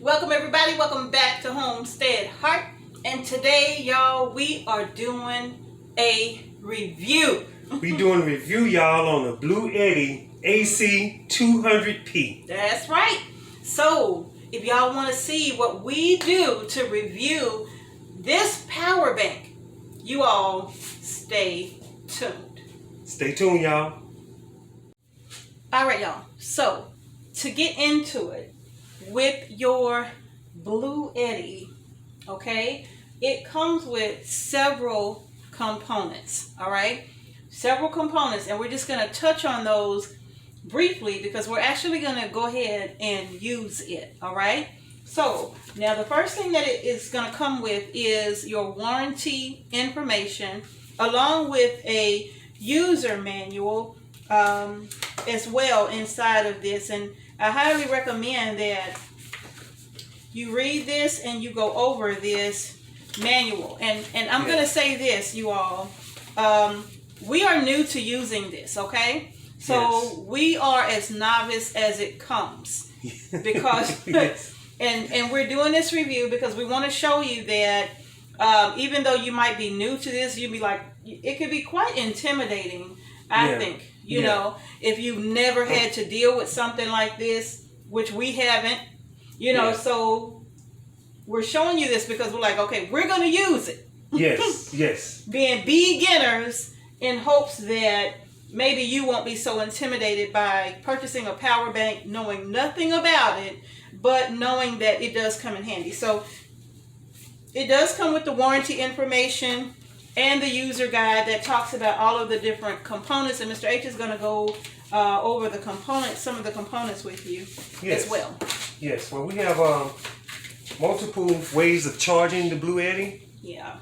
Welcome everybody, welcome back to Homestead Heart. And today, y'all, we are doing a review. We doing a review, y'all, on the Bluetti AC200P. That's right. So, if y'all want to see what we do to review this power bank, you all stay tuned. Stay tuned, y'all. All right, y'all. So, to get into it, with your Bluetti, okay, it comes with several components, all right? Several components, and we're just going to touch on those briefly because we're actually going to go ahead and use it, all right? So, now the first thing that it is going to come with is your warranty information along with a user manual as well inside of this. And I highly recommend that you read this and you go over this manual. And I'm going to say this, you all. We are new to using this, okay? So we are as novice as it comes. Because, and we're doing this review because we want to show you that even though you might be new to this, you'd be like, it could be quite intimidating, I think. You know, if you've never had to deal with something like this, which we haven't, you know, so we're showing you this because we're like, okay, we're going to use it. Yes. Being beginners in hopes that maybe you won't be so intimidated by purchasing a power bank, knowing nothing about it, but knowing that it does come in handy. So it does come with the warranty information and the user guide that talks about all of the different components, and Mr. H is going to go over the components, some of the components with you as well. Yes, well, we have multiple ways of charging the Bluetti. Yeah.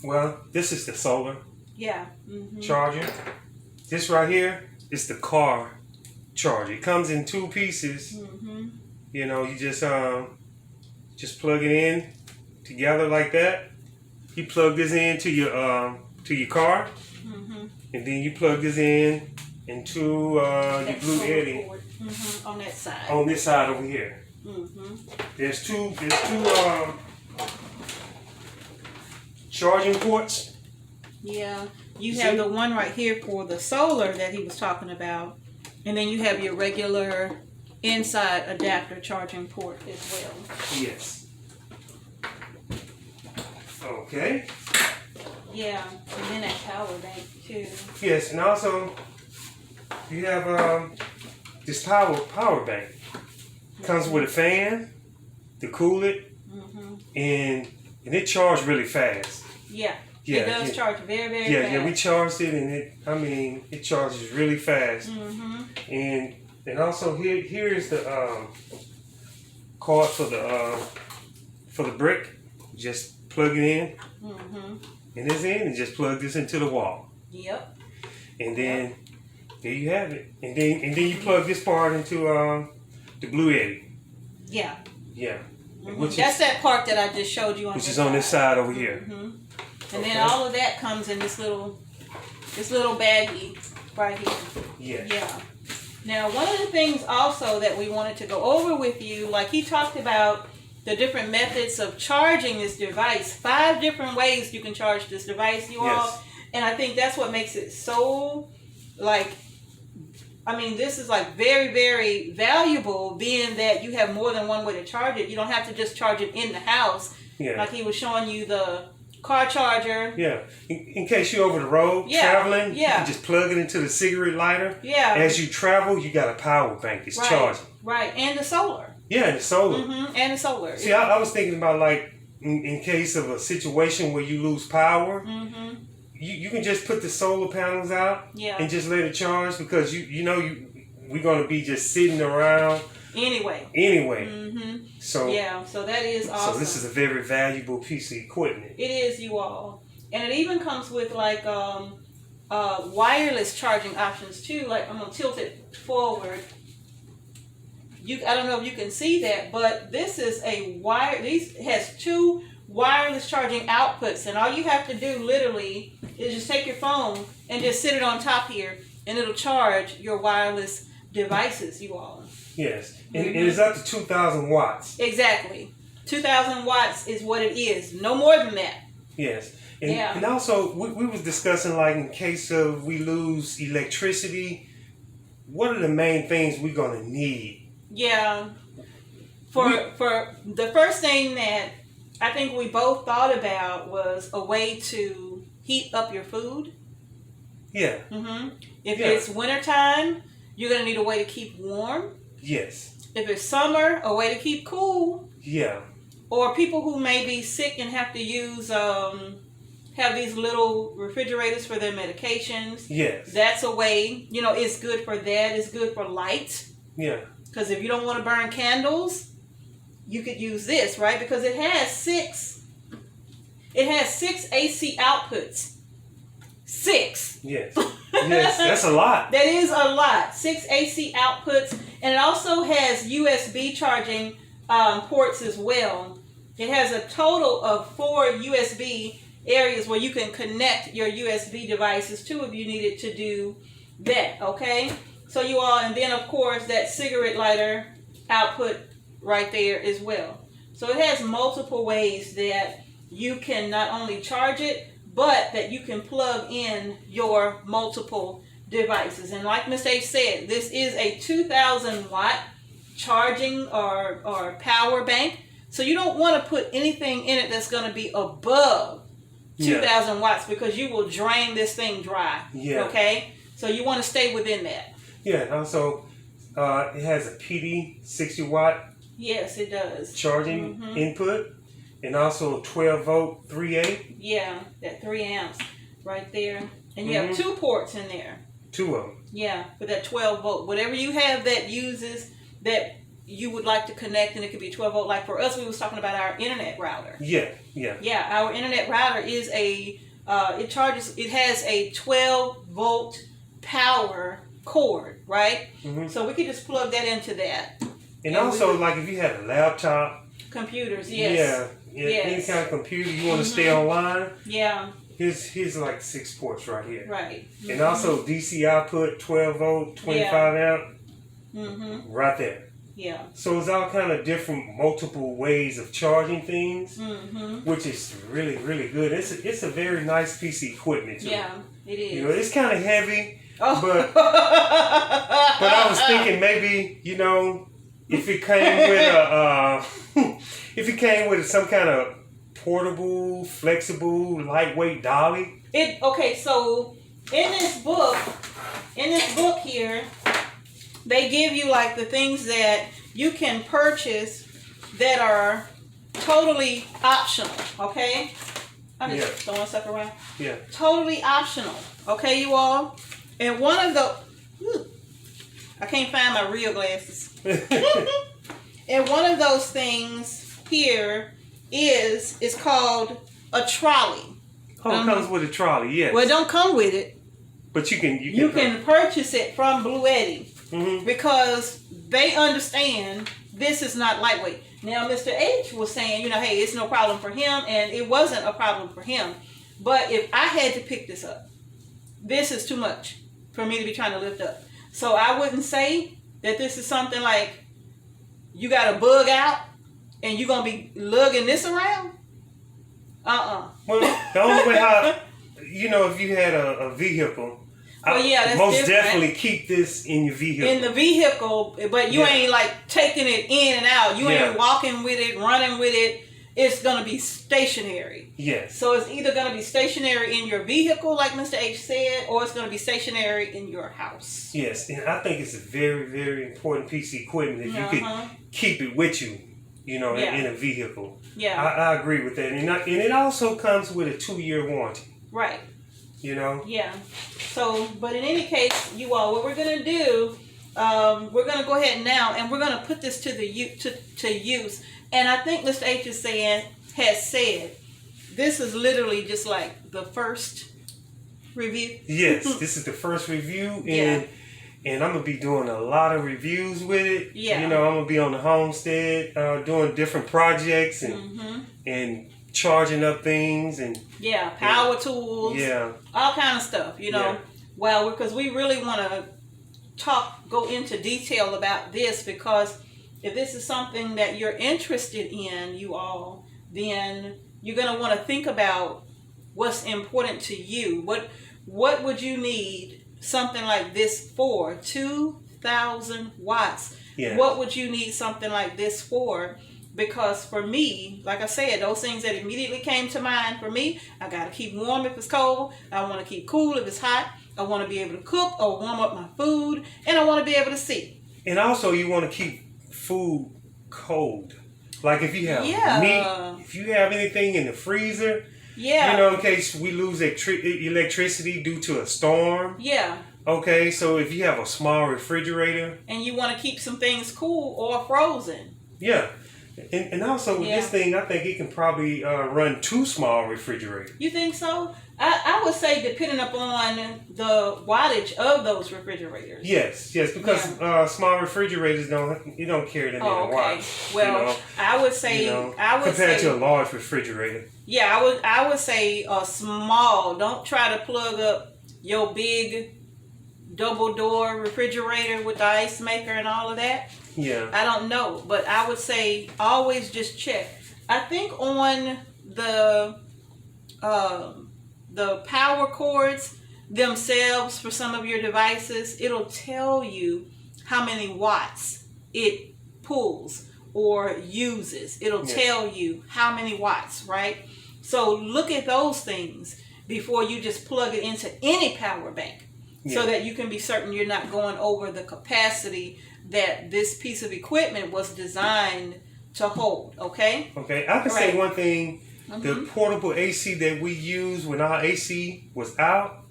Well, this is the solar Mm-hmm. charger. This right here is the car charger. It comes in two pieces. Mm-hmm. You know, you just plug it in together like that. You plug this into your car, and then you plug this in into your Bluetti on that side. On this side over here. There's two charging ports. Yeah, you have the one right here for the solar that he was talking about, and then you have your regular inside adapter charging port as well. Yes. Okay. Yeah, and then that power bank too. Yes, and also you have this power bank. Comes with a fan to cool it, and it charges really fast. Yeah, it does charge very fast. Yeah, we charged it, and it charges really fast. And also here is the cord for the brick. Just plug it in, and it's in, and just plug this into the wall. Yep. And then there you have it. And then you plug this part into the Bluetti. Yeah. That's that part that I just showed you on. Which is on this side over here. And then all of that comes in this little baggie right here. Yeah. Now, one of the things also that we wanted to go over with you, like he talked about the different methods of charging this device. 5 different ways you can charge this device, you all. And I think that's what makes it so, this is very, very valuable, being that you have more than one way to charge it. You don't have to just charge it in the house. Like he was showing you the car charger. Yeah. In case you're over the road traveling, you can just plug it into the cigarette lighter. Yeah. As you travel, you got a power bank. It's charging. Right. And the solar. Yeah, and the solar. And the solar. See, I was thinking about in case of a situation where you lose power, you can just put the solar panels out and just let it charge, because we're going to be just sitting around anyway. So so that is awesome. So this is a very valuable piece of equipment. It is, you all. And it even comes with wireless charging options too. I'm going to tilt it forward. I don't know if you can see that, but this is has 2 wireless charging outputs, and all you have to do literally is just take your phone and just sit it on top here, and it'll charge your wireless devices, you all. Yes, And it's up to 2,000 watts. Exactly. 2,000 watts is what it is. No more than that. Yes. And also, we was discussing, like, in case of we lose electricity, what are the main things we're going to need? Yeah. For the first thing that I think we both thought about was a way to heat up your food. Yeah. If it's wintertime, you're going to need a way to keep warm. Yes. If it's summer, a way to keep cool. Yeah. Or people who may be sick and have to use, have these little refrigerators for their medications. Yes. That's a way, it's good for that. It's good for light. Yeah. Because if you don't want to burn candles, you could use this, right? Because it has six AC outputs. 6. Yes. Yes, that's a lot. That is a lot. 6 AC outputs. And it also has USB charging ports as well. It has a total of 4 USB areas where you can connect your USB devices to if you needed to do that, okay? So you all, and then of course that cigarette lighter output right there as well. So it has multiple ways that you can not only charge it, but that you can plug in your multiple devices. And like Ms. H said, this is a 2,000 watt charging or power bank. So you don't want to put anything in it that's going to be above 2,000 watts because you will drain this thing dry. Yeah. Okay? So you want to stay within that. Yeah, and also it has a PD 60 watt. Yes, it does. Charging input. And also 12 volt 3A. Yeah, that 3 amps right there. And you have 2 ports in there. 2 of them. Yeah, for that 12 volt. Whatever you have that uses that you would like to connect, and it could be 12 volt. Like for us, we was talking about our internet router. Yeah. Yeah, our internet router is it has a 12 volt power cord, right? So we could just plug that into that. And also, like if you have a laptop. Computers, yes. Yeah, any kind of computer you want to stay online. Yeah. Here's like 6 ports right here. Right. And also DC output, 12 volt, 25 amp. Right there. Yeah. So it's all kind of different, multiple ways of charging things, which is really, really good. It's a very nice piece of equipment too. Yeah, it is. It's kind of heavy, but I was thinking maybe if it came with some kind of portable, flexible, lightweight dolly. So in this book here, they give you like the things that you can purchase that are totally optional, okay? I'm just throwing stuff around. Yeah. Totally optional, okay, you all? And one of the, I can't find my real glasses. And one of those things here is called a trolley. Oh, it comes with a trolley, yes. Well, it don't come with it. But you can purchase it from Bluetti because they understand this is not lightweight. Now, Mr. H was saying, hey, it's no problem for him, and it wasn't a problem for him. But if I had to pick this up, this is too much for me to be trying to lift up. So I wouldn't say that this is something like you got to bug out and you're going to be lugging this around. Well, the only way how, if you had a vehicle, that's most different. definitely keep this in your vehicle. In the vehicle, but you ain't like taking it in and out. You ain't walking with it, running with it. It's going to be stationary. Yes. So it's either going to be stationary in your vehicle, like Mr. H said, or it's going to be stationary in your house. Yes, and I think it's a very, very important piece of equipment if you could keep it with you, in a vehicle. Yeah. I agree with that. And it also comes with a 2-year warranty. Right. Yeah. So, but in any case, you all, what we're going to do, we're going to go ahead now, and we're going to put this to use. And I think Mr. H has said, this is literally just like the first review. Yes, this is the first review, and I'm going to be doing a lot of reviews with it. Yeah. I'm going to be on the homestead doing different projects and charging up things and power tools, all kind of stuff, Well, because we really want to go into detail about this because if this is something that you're interested in, you all, then you're going to want to think about what's important to you. What would you need something like this for? 2,000 watts. Yeah. What would you need something like this for? Because for me, like I said, those things that immediately came to mind for me, I got to keep warm if it's cold. I want to keep cool if it's hot. I want to be able to cook or warm up my food. And I want to be able to see. And also you want to keep food cold. Like if you have meat, if you have anything in the freezer, in case we lose electricity due to a storm. Yeah. Okay, so if you have a small refrigerator. And you want to keep some things cool or frozen. Yeah. And also with this thing, I think it can probably run 2 small refrigerators. You think so? I would say depending upon the wattage of those refrigerators. Yes, because small refrigerators don't carry that many watts. Well, I would say compared to a large refrigerator. Yeah, I would say a small. Don't try to plug up your big double door refrigerator with the ice maker and all of that. Yeah. I don't know, but I would say always just check. I think on the power cords themselves for some of your devices, it'll tell you how many watts it pulls or uses. It'll tell you how many watts, right? So look at those things before you just plug it into any power bank so that you can be certain you're not going over the capacity that this piece of equipment was designed to hold, okay? Okay, I can say one thing. The portable AC that we use when our AC was out,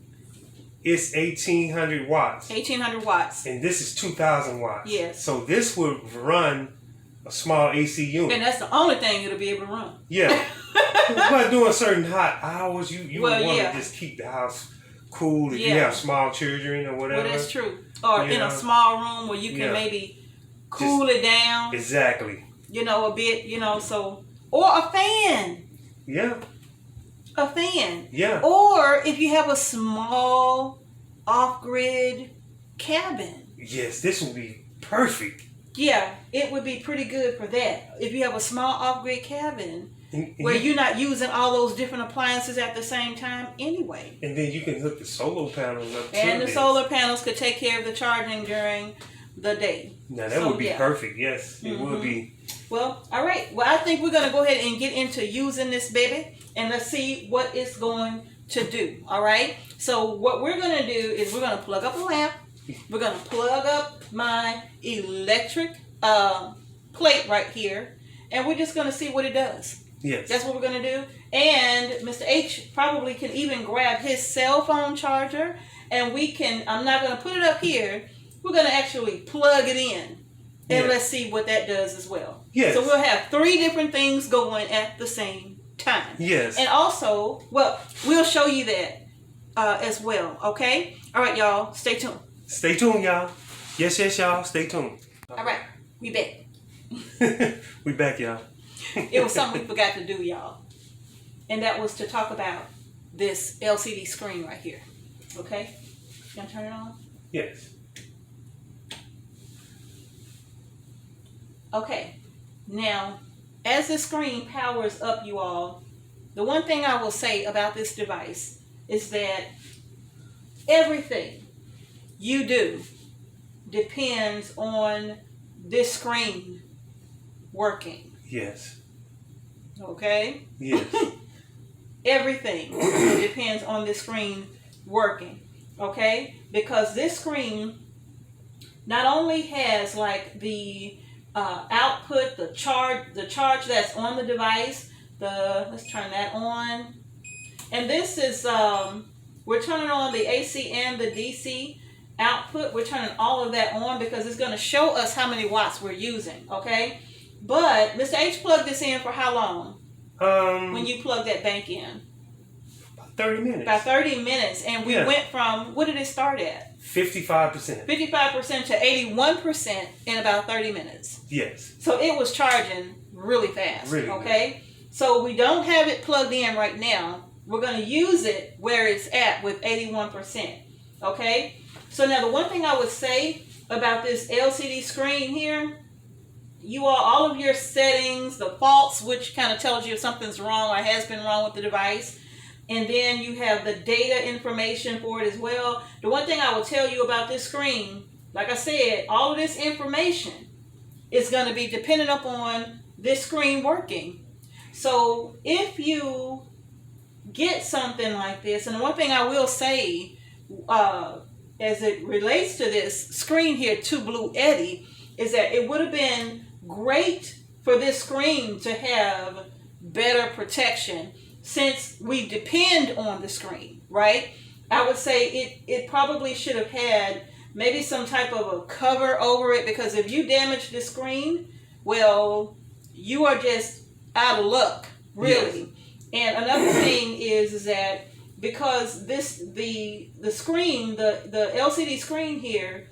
it's 1,800 watts. 1,800 watts. And this is 2,000 watts. Yes. So this would run a small AC unit. And that's the only thing it'll be able to run. Yeah. But during certain hot hours, you would want to just keep the house cool if you have small children or whatever. Well, that's true. Or in a small room where you can maybe cool it down. Exactly. A bit, so. Or a fan. Yeah. A fan. Yeah. Or if you have a small off-grid cabin. Yes, this would be perfect. Yeah, it would be pretty good for that. If you have a small off-grid cabin where you're not using all those different appliances at the same time anyway. And then you can hook the solar panels up too. And the solar panels could take care of the charging during the day. Now that would be perfect. Yes, it would be. Well, all right. Well, I think we're going to go ahead and get into using this baby. And let's see what it's going to do. All right. So what we're going to do is we're going to plug up a lamp. We're going to plug up my electric plate right here. And we're just going to see what it does. Yes. That's what we're going to do. And Mr. H probably can even grab his cell phone charger. And we can, I'm not going to put it up here. We're going to actually plug it in. And let's see what that does as well. Yes. So we'll have 3 different things going at the same time. Yes. And also, we'll show you that as well. Okay? All right, y'all. Stay tuned. Stay tuned, y'all. Yes, y'all. Stay tuned. All right. We back. We back, y'all. It was something we forgot to do, y'all. And that was to talk about this LCD screen right here. Okay? You want to turn it on? Yes. Okay, now, as the screen powers up, you all, the one thing I will say about this device is that everything you do depends on this screen working. Yes. Okay? Yes. Everything depends on this screen working. Okay? Because this screen not only has like the output, the charge that's on the device. Let's turn that on. And this is we're turning on the AC and the DC output. We're turning all of that on because it's going to show us how many watts we're using. Okay, but Mr. H plugged this in for how long? When you plug that bank in? About 30 minutes. About 30 minutes, and we went from, what did it start at? 55%. 55% to 81% in about 30 minutes. Yes. So it was charging really fast. Really okay? Good. So we don't have it plugged in right now. We're going to use it where it's at with 81%. Okay? So now the one thing I would say about this LCD screen here all of your settings, the faults, which kind of tells you if something's wrong or has been wrong with the device. And then you have the data information for it as well. The one thing I will tell you about this screen, like I said, all of this information is going to be dependent upon this screen working. So if you get something like this, and the one thing I will say as it relates to this screen here to Bluetti is that it would have been great for this screen to have better protection since we depend on the screen, right? I would say it probably should have had maybe some type of a cover over it, because if you damage the screen, well, you are just out of luck, really. Yes. And another thing is that because the screen, the LCD screen here,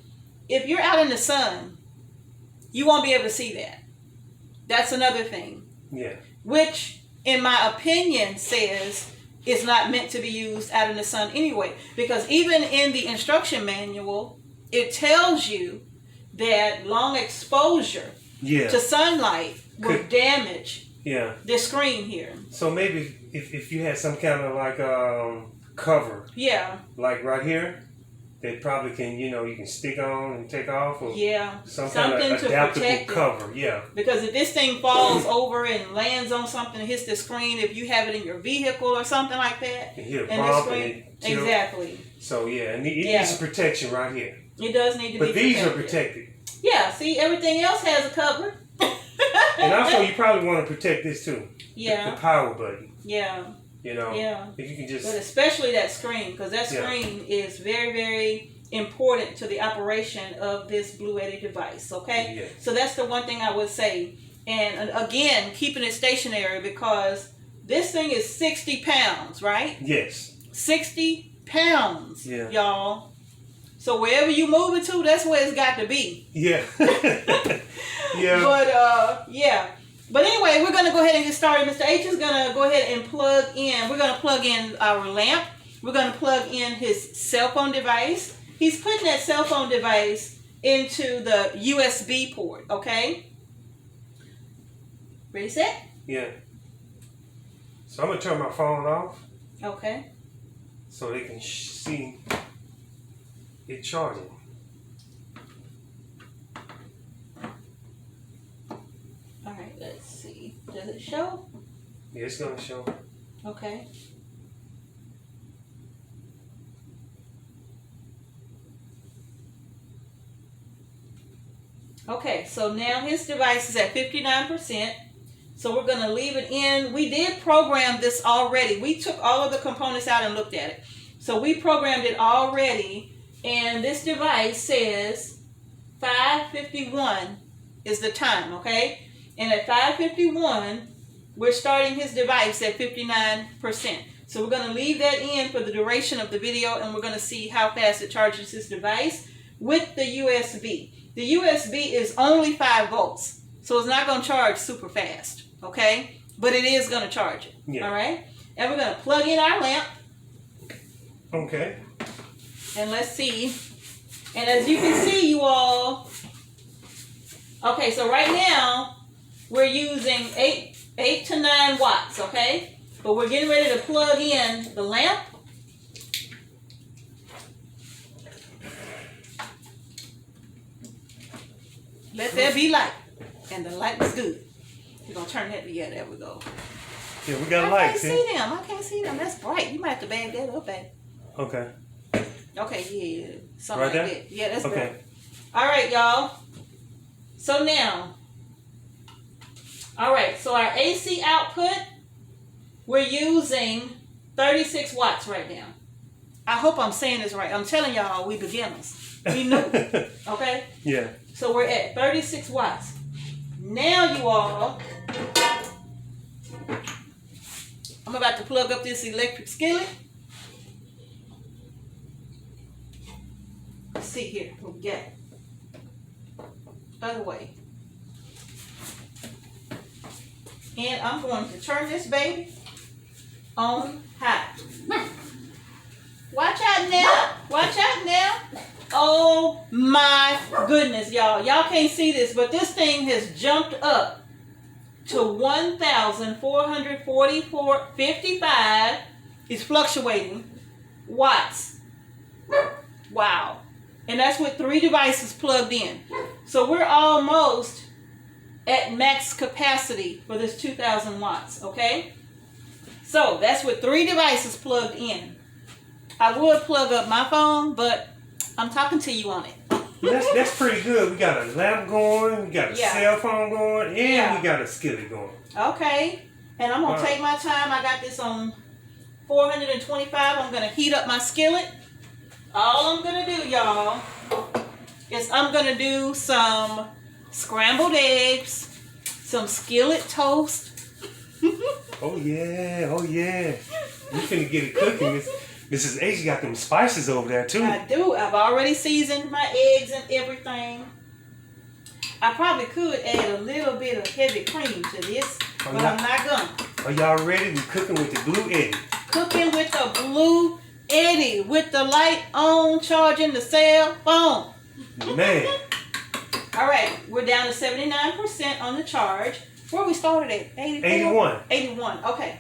if you're out in the sun, you won't be able to see that. That's another thing. Yeah. Which, in my opinion, says it's not meant to be used out in the sun anyway. Because even in the instruction manual, it tells you that long exposure to sunlight will damage the screen here. So maybe if you had some kind of like cover, like right here, they probably can, you can stick on and take off, or some kind of adaptable cover. Because if this thing falls over and lands on something and hits the screen, if you have it in your vehicle or something like that, and hit a bump exactly. So it needs some protection right here. It does need to be protected. But these are protected. Yeah, see, everything else has a cover. And also, you probably want to protect this too. Yeah. The power button. Yeah. If you can just... But especially that screen, because that screen is very, very important to the operation of this Bluetti device, okay? Yeah. So that's the one thing I would say. And again, keeping it stationary, because this thing is 60 pounds, right? Yes. 60 pounds, y'all. So wherever you move it to, that's where it's got to be. Yeah. But anyway, we're going to go ahead and get started. Mr. H is going to go ahead and plug in. We're going to plug in our lamp. We're going to plug in his cell phone device. He's putting that cell phone device into the USB port, okay? Ready, set? Yeah. So I'm going to turn my phone off. Okay. So they can see it charging. Alright, let's see. Does it show? Yeah, it's going to show. Okay. Okay, so now his device is at 59%. So we're going to leave it in. We did program this already. We took all of the components out and looked at it. So we programmed it already. And this device says 5:51 is the time, okay? And at 5:51, we're starting his device at 59%. So we're going to leave that in for the duration of the video, and we're going to see how fast it charges his device with the USB. The USB is only 5 volts, so it's not going to charge super fast, okay? But it is going to charge it, all right? And we're going to plug in our lamp. Okay. And let's see. And as you can see, you all, okay, so right now, we're using 8 to 9 watts, okay? But we're getting ready to plug in the lamp. Let there be light. And the light is good. We're going to turn that, there we go. Yeah, we got lights. I can't see them. That's bright. You might have to bag that up, babe. Okay. Okay, yeah. Something right like there? that. Yeah, that's okay. Good. All right, y'all. So now, all right, so our AC output, we're using 36 watts right now. I hope I'm saying this right. I'm telling y'all, we beginners. We new. Okay? Yeah. So we're at 36 watts. Now, you all, I'm about to plug up this electric skillet. Let's see here. What we got? Other way. And I'm going to turn this baby on high. Watch out now. Watch out now. Oh my goodness, y'all. Y'all can't see this, but this thing has jumped up to 1,444.55. It's fluctuating watts. Wow. And that's with 3 devices plugged in. So we're almost at max capacity for this 2,000 watts, okay? So that's with 3 devices plugged in. I would plug up my phone, but I'm talking to you on it. That's pretty good. We got a lamp going, we got a cell phone going, and we got a skillet going. Okay. And I'm going to take my time. I got this on 425. I'm going to heat up my skillet. All I'm going to do, y'all, is I'm going to do some scrambled eggs, some skillet toast. Oh, yeah. Oh, yeah. You finna get it cooking. Mrs. H got them spices over there, too. I do. I've already seasoned my eggs and everything. I probably could add a little bit of heavy cream to this, but I'm not gonna. Are y'all ready? We're cooking with the Bluetti. Cooking with the Bluetti, with the light on, charging the cell phone. Man. All right, we're down to 79% on the charge. Where we started at? 84? 81. 81, okay.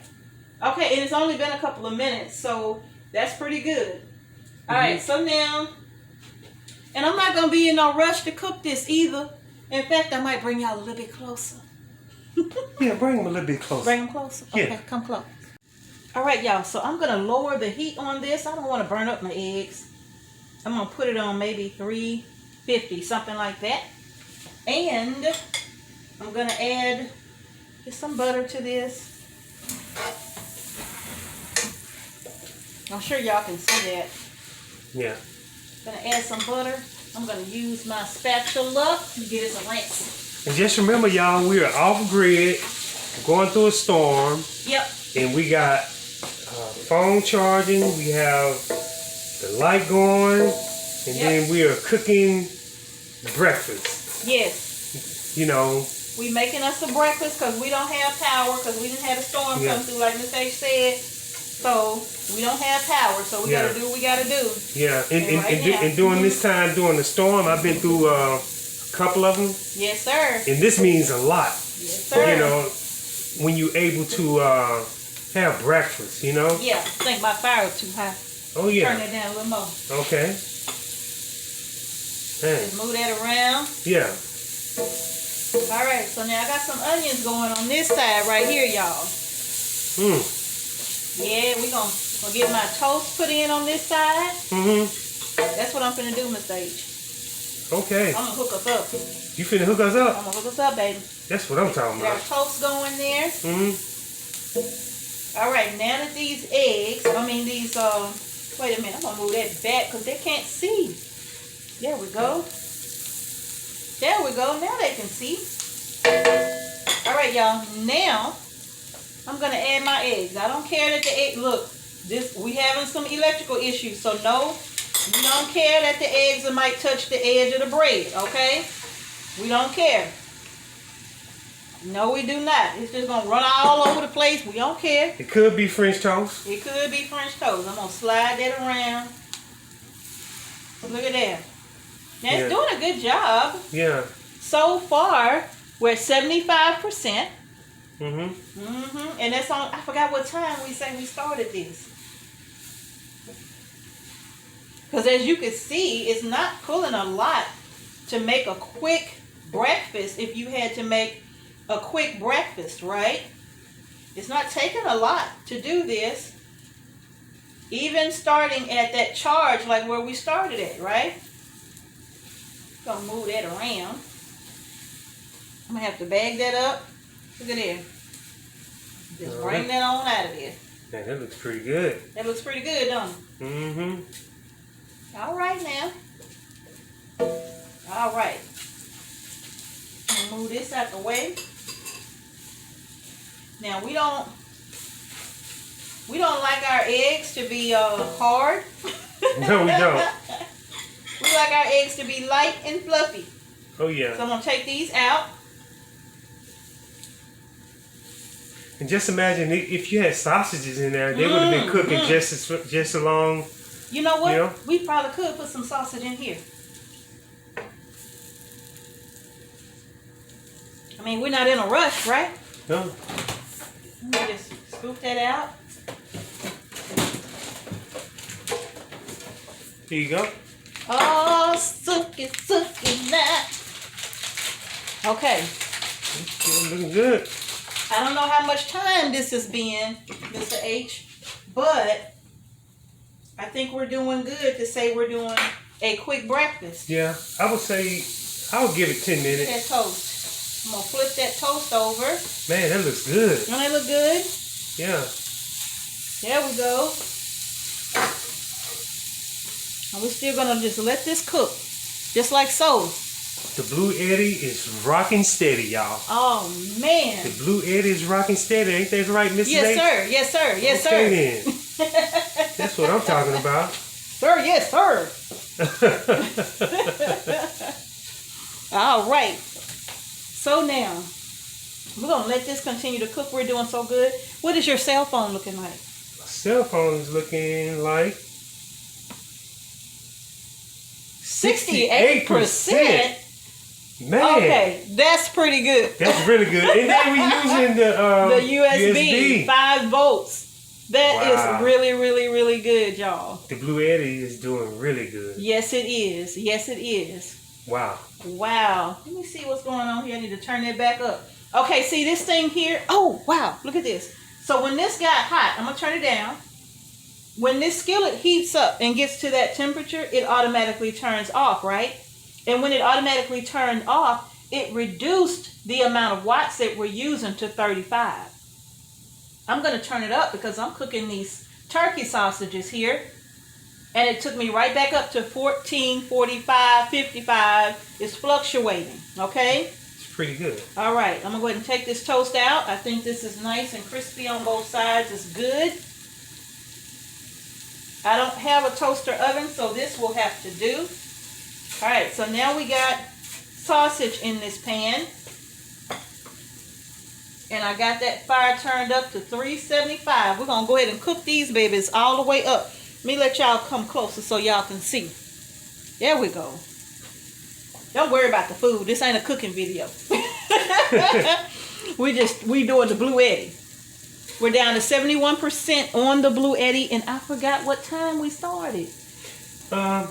Okay, and it's only been a couple of minutes, so that's pretty good. All right, so now, and I'm not going to be in no rush to cook this either. In fact, I might bring y'all a little bit closer. Yeah, bring them a little bit closer. Bring them closer? Okay, Yeah. come close. All right, y'all, so I'm going to lower the heat on this. I don't want to burn up my eggs. I'm going to put it on maybe 350, something like that. And I'm going to add just some butter to this. I'm sure y'all can see that. Yeah. Gonna add some butter. I'm gonna use my spatula to get it some rinse. And just remember, y'all, we are off grid, going through a storm. Yep. And we got phone charging. We have the light going, and then we are cooking breakfast. Yes. You know. We making us a breakfast because we don't have power because we didn't have a storm come through like Miss H said. So we don't have power, so we gotta do what we gotta do. Yeah, and during this time, during the storm, I've been through a couple of them. Yes, sir. And this means a lot. Yes, sir. You know, when you're able to have breakfast, you know? Yeah, I think my fire was too high. Oh, yeah. Turn it down a little more. Okay. Just move that around. Yeah. All right, so now I got some onions going on this side right here, y'all. Yeah, we're gonna get my toast put in on this side. That's what I'm finna do, Mr. H. Okay. I'm gonna hook us up. You finna hook us up? I'm gonna hook us up, baby. That's what I'm talking about. Got toast going there. All right, now that these eggs, wait a minute, I'm gonna move that back because they can't see. There we go. There we go. Now they can see. All right, y'all. Now I'm gonna add my eggs. I don't care that the egg. Look, we having some electrical issues, so no, we don't care that the eggs might touch the edge of the bread. Okay, we don't care. No, we do not. It's just gonna run all over the place. We don't care. It could be French toast. It could be French toast. I'm gonna slide that around. Look at that. Now it's doing a good job. Yeah. So far, we're at 75%. And that's on, I forgot what time we say we started this. Because as you can see, it's not pulling a lot to make a quick breakfast if you had to make a quick breakfast, right? It's not taking a lot to do this. Even starting at that charge like where we started at, right? Gonna move that around. I'm gonna have to bag that up. Look at there. Just bring that on out of there. Man, that looks pretty good. That looks pretty good, don't it? All right now. All right. I'm gonna move this out the way. Now we don't like our eggs to be hard. No, we don't. We like our eggs to be light and fluffy. Oh yeah. So I'm gonna take these out. And just imagine if you had sausages in there, they would have been cooking just as long. You know what? You know? We probably could put some sausage in here. I mean, we're not in a rush, right? No. Let me just scoop that out. Here you go. Oh, sucky now. Okay. It's looking good. I don't know how much time this has been, Mr. H, but I think we're doing good to say we're doing a quick breakfast. Yeah, I would say I would give it 10 minutes. That toast. I'm gonna flip that toast over. Man, that looks good. Don't that look good? Yeah. There we go. And we're still gonna just let this cook, just like so. The Bluetti is rocking steady, y'all. Oh man. The Bluetti is rocking steady. Ain't that right, Mrs. Yes, H? sir. Yes, sir. Yes, Okay, sir. then. That's what I'm talking about. Sir, yes, sir. All right. So now, we're going to let this continue to cook. We're doing so good. What is your cell phone looking like? My cell phone is looking like 68%. Man. Okay, that's pretty good. That's really good. And then we're using the USB, 5 volts. That Wow. is really, really, really good, y'all. The Bluetti is doing really good. Yes, it is. Yes, it is. Wow. Wow. Let me see what's going on here. I need to turn that back up. Okay, see this thing here? Oh, wow. Look at this. So when this got hot, I'm going to turn it down. When this skillet heats up and gets to that temperature, it automatically turns off, right? And when it automatically turned off, it reduced the amount of watts that we're using to 35. I'm going to turn it up because I'm cooking these turkey sausages here. And it took me right back up to 14, 45, 55. It's fluctuating, okay? It's pretty good. All right, I'm going to go ahead and take this toast out. I think this is nice and crispy on both sides. It's good. I don't have a toaster oven, so this will have to do. All right, so now we got sausage in this pan. And I got that fire turned up to 375. We're going to go ahead and cook these babies all the way up. Let me let y'all come closer so y'all can see. There we go. Don't worry about the food. This ain't a cooking video. we doing the Bluetti. We're down to 71% on the Bluetti, and I forgot what time we started. I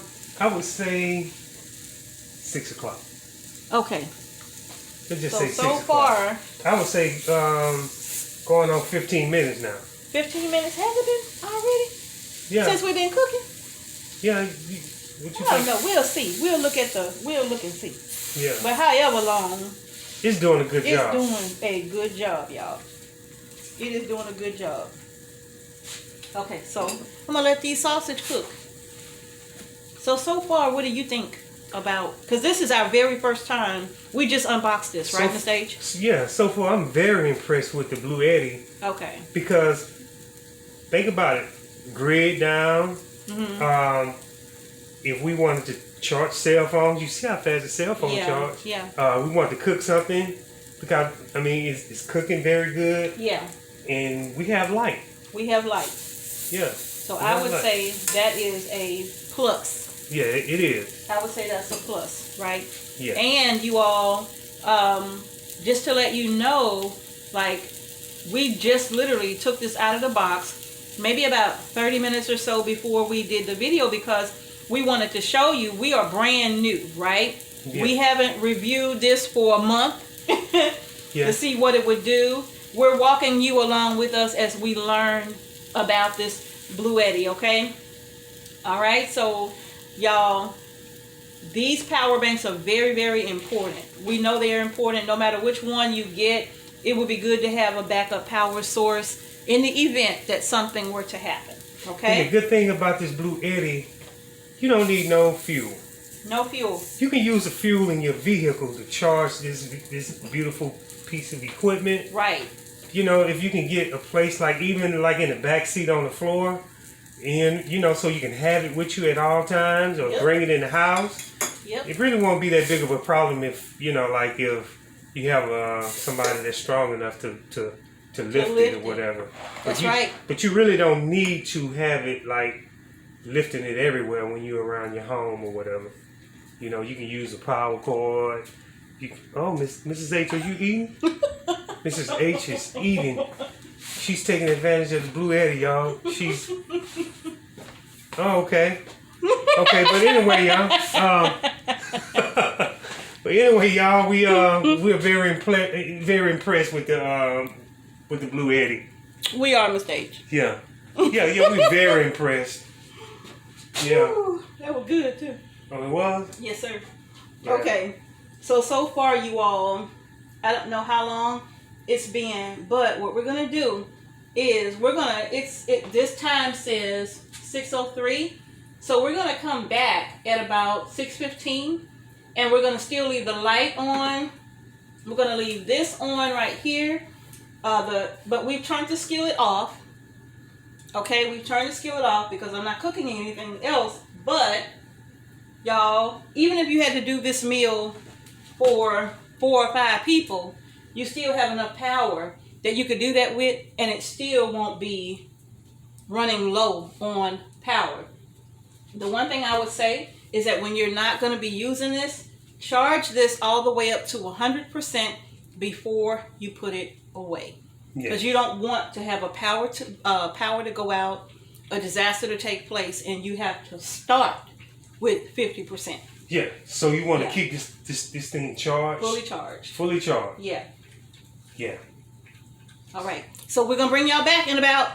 would say 6 o'clock. Okay. Let's just So say 6 o'clock. far, I would say going on 15 minutes now. 15 minutes has it been already? Yeah. Since we've been cooking? Yeah. What you I think? don't know. We'll see. We'll look and see. Yeah. But however long, It's doing a good it's job. doing a good job, y'all. It is doing a good job. Okay, so I'm gonna let these sausage cook. So far, what do you think about? Because this is our very first time. We just unboxed this, right, Mr. H? Yeah. So far, I'm very impressed with the Bluetti Okay. because think about it. Grid down. If we wanted to charge cell phones, you see how fast the cell phone charge. Yeah. We want to cook something because I mean it's cooking very good. Yeah. And we have light. We have light. Yeah. So I would say that is a plus. Yeah, it is. I would say that's a plus, right? Yeah. And you all, just to let you know, like, we just literally took this out of the box maybe about 30 minutes or so before we did the video because we wanted to show you we are brand new, right? Yeah. We haven't reviewed this for a month Yeah. to see what it would do. We're walking you along with us as we learn about this Bluetti, okay? All right, so y'all, these power banks are very, very important. We know they're important. No matter which one you get, it would be good to have a backup power source in the event that something were to happen, okay? And the good thing about this Bluetti, you don't need no fuel. No fuel. You can use the fuel in your vehicle to charge this beautiful piece of equipment. Right. You know, if you can get a place like even like in the back seat on the floor, and you know, so you can have it with you at all times or bring it in the house. Yep. It really won't be that big of a problem if you know, like if you have somebody that's strong enough to lift it or whatever. That's right. But you really don't need to have it like lifting it everywhere when you're around your home or whatever. You know, you can use a power cord. Mrs. H, are you eating? Mrs. H is eating. She's taking advantage of the Bluetti, y'all. She's... Oh, okay. Okay, but anyway, y'all. We're very impressed with the Bluetti. We are, Mr. H. Yeah. We're very impressed. Yeah. Ooh, that was good too. Oh, it was? Yes, sir. Yeah. Okay. So far, you all, I don't know how long it's been, but what we're gonna do is this time says 6:03, so we're gonna come back at about 6:15, and we're gonna still leave the light on. We're gonna leave this on right here, but we've turned the skillet off. Okay, we've turned the skillet off because I'm not cooking anything else. But y'all, even if you had to do this meal for 4 or 5 people, you still have enough power that you could do that with, and it still won't be running low on power. The one thing I would say is that when you're not going to be using this, charge this all the way up to 100% before you put it away. Because you don't want to have a power to go out, a disaster to take place, and you have to start with 50%. Yeah. So you want to keep this thing charged? Fully charged. Fully charged. Yeah. Yeah. All right. So we're gonna bring y'all back in about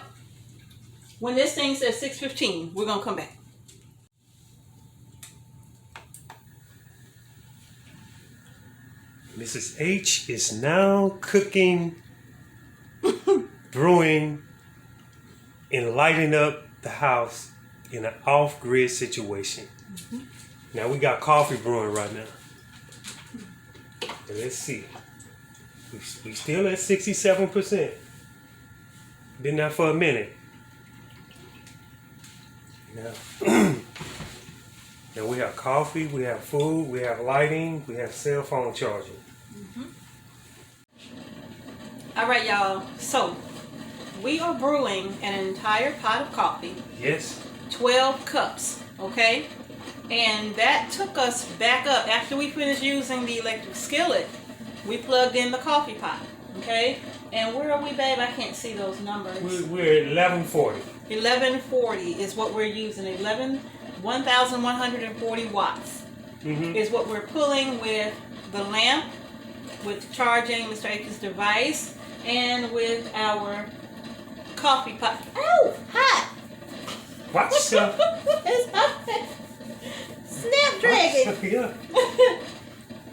when this thing says 6:15. We're gonna come back. Mrs. H is now cooking, brewing, and lighting up the house in an off-grid situation. Mm-hmm. Now we got coffee brewing right now. And let's see. We still at 67%. Been there for a minute. Now we have coffee, we have food, we have lighting, we have cell phone charging. Mm-hmm. All right, y'all. So we are brewing an entire pot of coffee. Yes. 12 cups, okay? And that took us back up. After we finished using the electric skillet, we plugged in the coffee pot, okay? And where are we, babe? I can't see those numbers. We're at 1140. 1140 is what we're using. 1,140 watts is what we're pulling with the lamp, with charging Mr. H's device, and with our coffee pot. Oh, hot! Watch yourself. It's hot. Snapdragon. Yeah.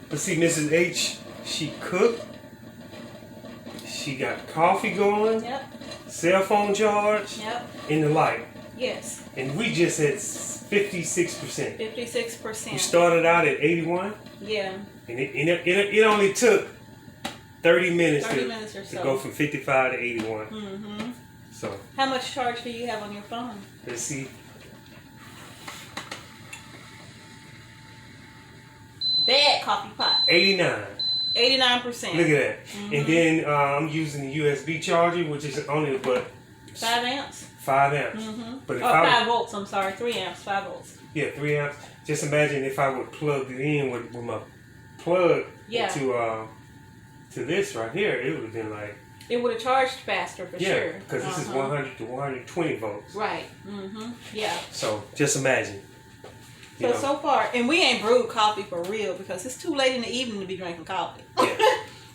But see, Mrs. H, she cooked. She got coffee going. Yep. Cell phone charge. Yep. And the light. Yes. And we just at 56%. 56%. We started out at 81. Yeah. And it only took 30 minutes, or so to go from 55 to 81. Mm-hmm. So. How much charge do you have on your phone? Let's see. Bad coffee pot. 89. 89%. Look at that. Mm-hmm. And then I'm using the USB charger, which is only but 5 amps. 5 amps. Mm-hmm. But if 5 volts. I'm sorry, 3 amps. 5 volts. Yeah, 3 amps. Just imagine if I would plug it in with my plug to this right here, it would have been like. It would have charged faster for sure. Yeah, because this is 100 to 120 volts. Right. Mm-hmm. Yeah. So just imagine. So far, and we ain't brewed coffee for real because it's too late in the evening to be drinking coffee. Yeah.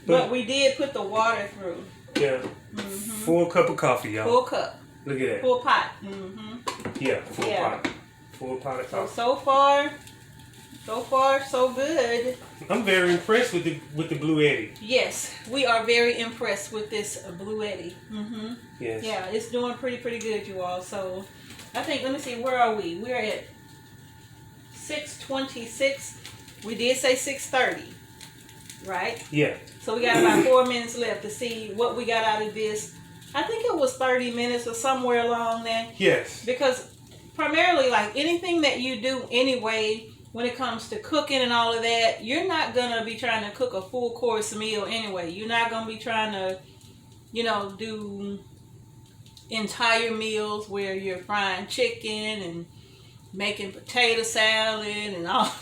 But we did put the water through. Yeah. Mm-hmm. Full cup of coffee, y'all. Full cup. Look at that. Full pot. Mm-hmm. Yeah, full pot. Full pot of coffee. So far, so good. I'm very impressed with the Bluetti. Yes, we are very impressed with this Bluetti. Mm-hmm. Yes. Yeah, it's doing pretty good, you all. So, I think, let me see, where are we? We're at 6:26. We did say 6:30, right? Yeah. So we got about 4 minutes left to see what we got out of this. I think it was 30 minutes or somewhere along there. Yes. Because primarily, like anything that you do anyway, when it comes to cooking and all of that, you're not going to be trying to cook a full course meal anyway. You're not going to be trying to, do entire meals where you're frying chicken and making potato salad and all.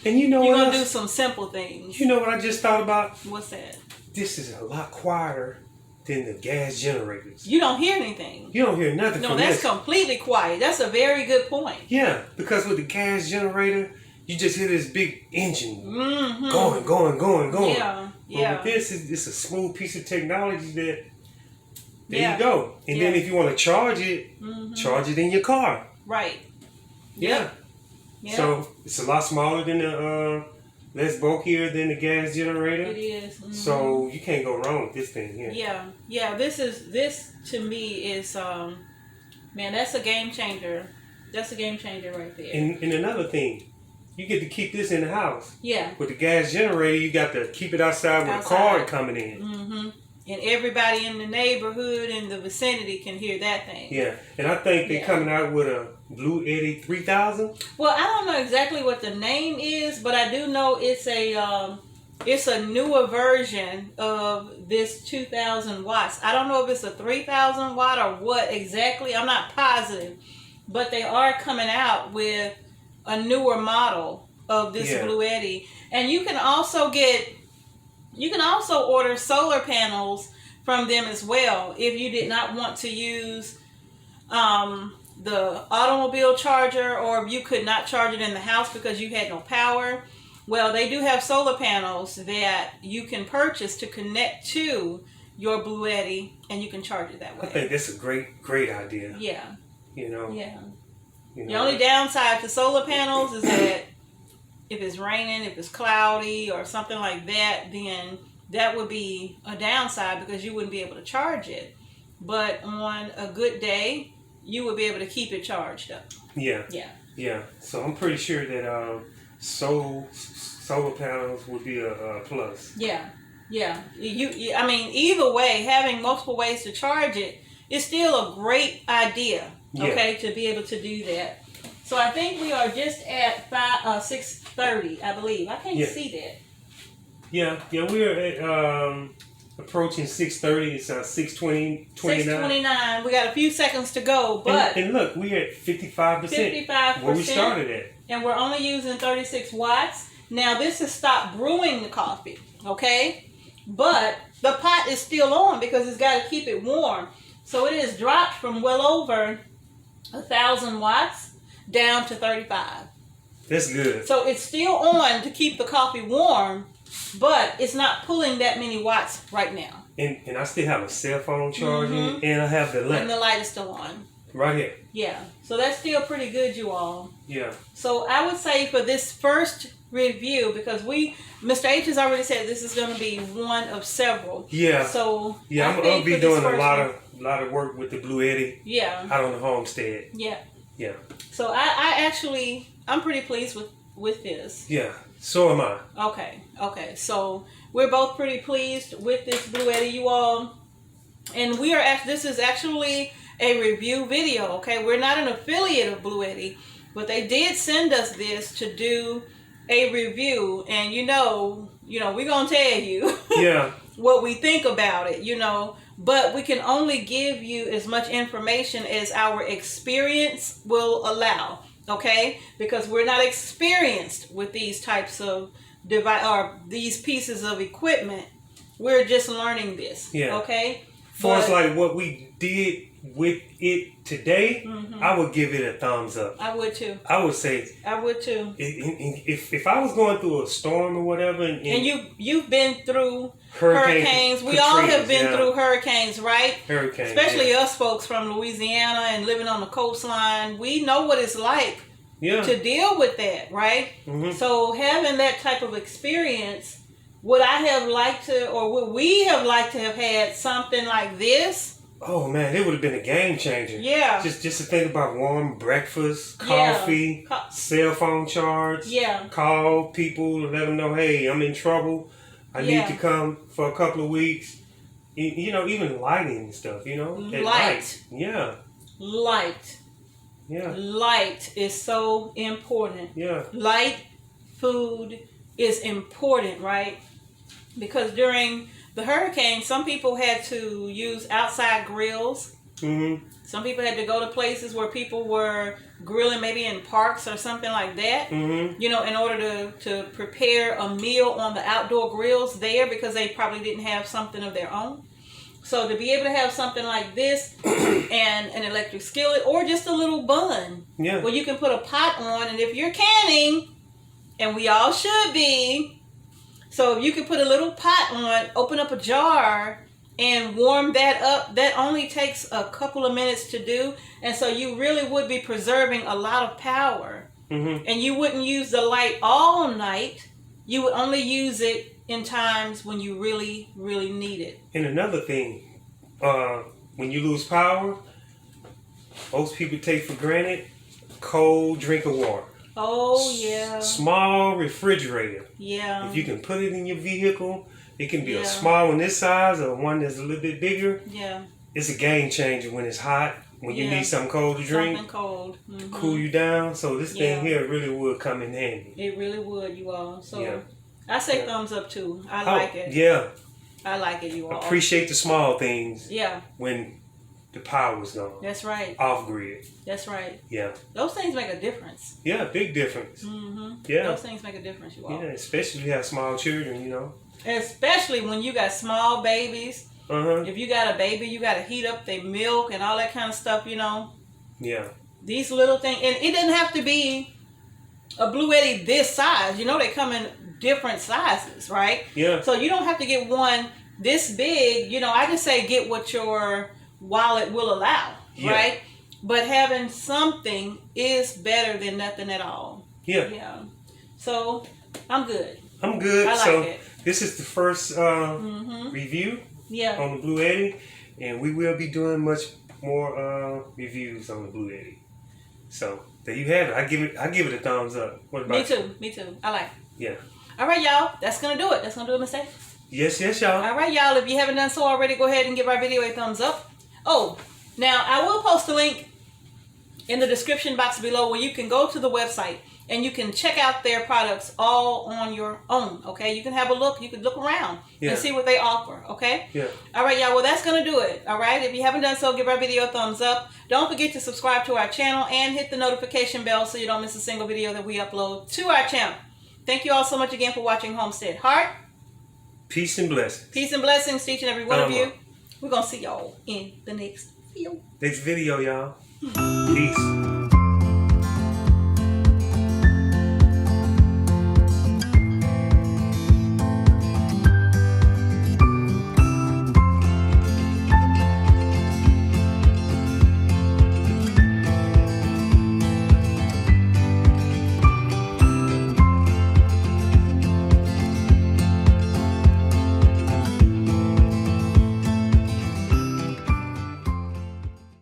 And you know you're what? Gonna do some simple things. You know what I just thought about? What's that? This is a lot quieter than the gas generators. You don't hear anything. You don't hear nothing No, from that's this. completely quiet. That's a very good point. Yeah, because with the gas generator, you just hear this big engine Mm-hmm. going. Yeah, But with this, it's a smooth piece of technology that, there Yeah. you go. And then if you want to charge it in your car. Right. Yeah. Yep. So it's a lot smaller than the, less bulkier than the gas generator. It is. Mm-hmm. So you can't go wrong with this thing here. Yeah. This to me is, man, that's a game changer. That's a game changer right there. And another thing, you get to keep this in the house. Yeah. With the gas generator, you got to keep it outside with a card coming in. Mm-hmm. And everybody in the neighborhood and the vicinity can hear that thing. Yeah. And I think they're coming out with a Bluetti 3000. Well, I don't know exactly what the name is, but I do know it's a newer version of this 2,000 watts. I don't know if it's a 3,000 watt or what exactly. I'm not positive. But they are coming out with a newer model of this Bluetti. And you can also order solar panels from them as well if you did not want to use the automobile charger, or if you could not charge it in the house because you had no power. Well, they do have solar panels that you can purchase to connect to your Bluetti, and you can charge it that way. I think that's a great idea. Yeah. You know? Yeah. You know? The only downside to solar panels is that if it's raining, if it's cloudy or something like that, then that would be a downside because you wouldn't be able to charge it. But on a good day, you would be able to keep it charged up. Yeah. Yeah. Yeah. So I'm pretty sure that solar panels would be a plus. Yeah. Yeah. I mean, either way, having multiple ways to charge it is still a great idea. Okay, to be able to do that. So I think we are just at 6:30, I believe. I can't see that. Yeah, we're at approaching 6:30. It's 6:29. 6:29. We got a few seconds to go, but and look, we're at 55%. 55%. Where we started at. And we're only using 36 watts. Now this has stopped brewing the coffee, okay? But the pot is still on because it's got to keep it warm. So it has dropped from well over 1,000 watts down to 35. That's good. So it's still on to keep the coffee warm, but it's not pulling that many watts right now. And I still have a cell phone charging, and I have the light. And the light is still on. Right here. Yeah. So that's still pretty good, you all. Yeah. So I would say for this first review, because Mr. H has already said this is going to be one of several. Yeah. So yeah, I'm gonna be doing a lot of work with the Bluetti. Yeah. Out on the homestead. Yeah. Yeah. So I'm pretty pleased with this. Yeah. So am I. Okay. So we're both pretty pleased with this Bluetti, you all. And this is actually a review video, okay? We're not an affiliate of Bluetti, but they did send us this to do a review, and we're gonna tell you what we think about it, but we can only give you as much information as our experience will allow, okay? Because we're not experienced with these types of device or these pieces of equipment. We're just learning this, okay? For us, like what we did with it today, I would give it a thumbs up. I would too. I would say. I would too. If I was going through a storm or whatever, and you've been through hurricanes. We all have been through hurricanes, right? Hurricanes, especially us folks from Louisiana and living on the coastline. We know what it's like to deal with that, right? So having that type of experience, would I have liked to, or would we have liked to have had something like this? Oh man, it would have been a game changer. Yeah. Just to think about warm breakfast, coffee, cell phone charge. Yeah. Call people, let them know, hey, I'm in trouble. I need to come for a couple of weeks. Even lighting and stuff. Light. Yeah. Light. Yeah. Light is so important. Yeah. Light food is important, right? Because during the hurricane, some people had to use outside grills Mm-hmm. Some people had to go to places where people were grilling, maybe in parks or something like that. Mm-hmm. You know, in order to prepare a meal on the outdoor grills there, because they probably didn't have something of their own. So to be able to have something like this and an electric skillet or just a little bun, yeah, where you can put a pot on, and if you're canning, and we all should be, so if you can put a little pot on, open up a jar, and warm that up, that only takes a couple of minutes to do. And so you really would be preserving a lot of power. mm-hmm. And you wouldn't use the light all night. You would only use it in times when you really, really need it. And another thing, when you lose power, most people take for granted cold drink of water. Oh, yeah. Small refrigerator. Yeah. If you can put it in your vehicle, it can be Yeah. a small one this size or one that's a little bit bigger. Yeah. It's a game changer when it's hot, when you Yeah. need something cold to drink, Something cold. to Mhm. cool you down. So this Yeah. thing here really would come in handy. It really would, you all. So Yeah. I say Yeah. thumbs up too. I Oh, like it. yeah. I like it, you all. Appreciate the small things Yeah, when the power's gone. that's right. Off grid. That's right. Yeah. Those things make a difference. Yeah, big difference. Mm-hmm. Yeah. Those things make a difference, you all. Yeah, especially if you have small children, you know. Especially when you got small babies. Uh-huh. If you got a baby, you got to heat up their milk and all that kind of stuff, you know. Yeah. These little things. And it doesn't have to be a Bluetti this size. You know, they come in different sizes, right? Yeah. So you don't have to get one this big. You know, I just say get what your wallet will allow, Yeah. right? But having something is better than nothing at all. Yeah. Yeah. So I'm good. I'm good. I like So it. this is the first Mm-hmm. review Yeah. on the Bluetti, and we will be doing much more reviews on the Bluetti. So there you have it. I give it a thumbs up. What about Me too. Me too. I like it. you? Yeah. All right, y'all. That's going to do it. That's going to do it, Miss A. Yes, y'all. All right, y'all. If you haven't done so already, go ahead and give our video a thumbs up. Oh, now I will post a link in the description box below where you can go to the website and you can check out their products all on your own, okay? You can have a look. You can look around Yeah. and see what they offer, okay? Yeah. All right, y'all. Well, that's going to do it, all right? If you haven't done so, give our video a thumbs up. Don't forget to subscribe to our channel and hit the notification bell so you don't miss a single video that we upload to our channel. Thank you all so much again for watching Homestead Heart. Peace and blessings. Peace and blessings to each and every one of Thumbs you. up. We're going to see y'all in the next video. Next video, y'all. Peace.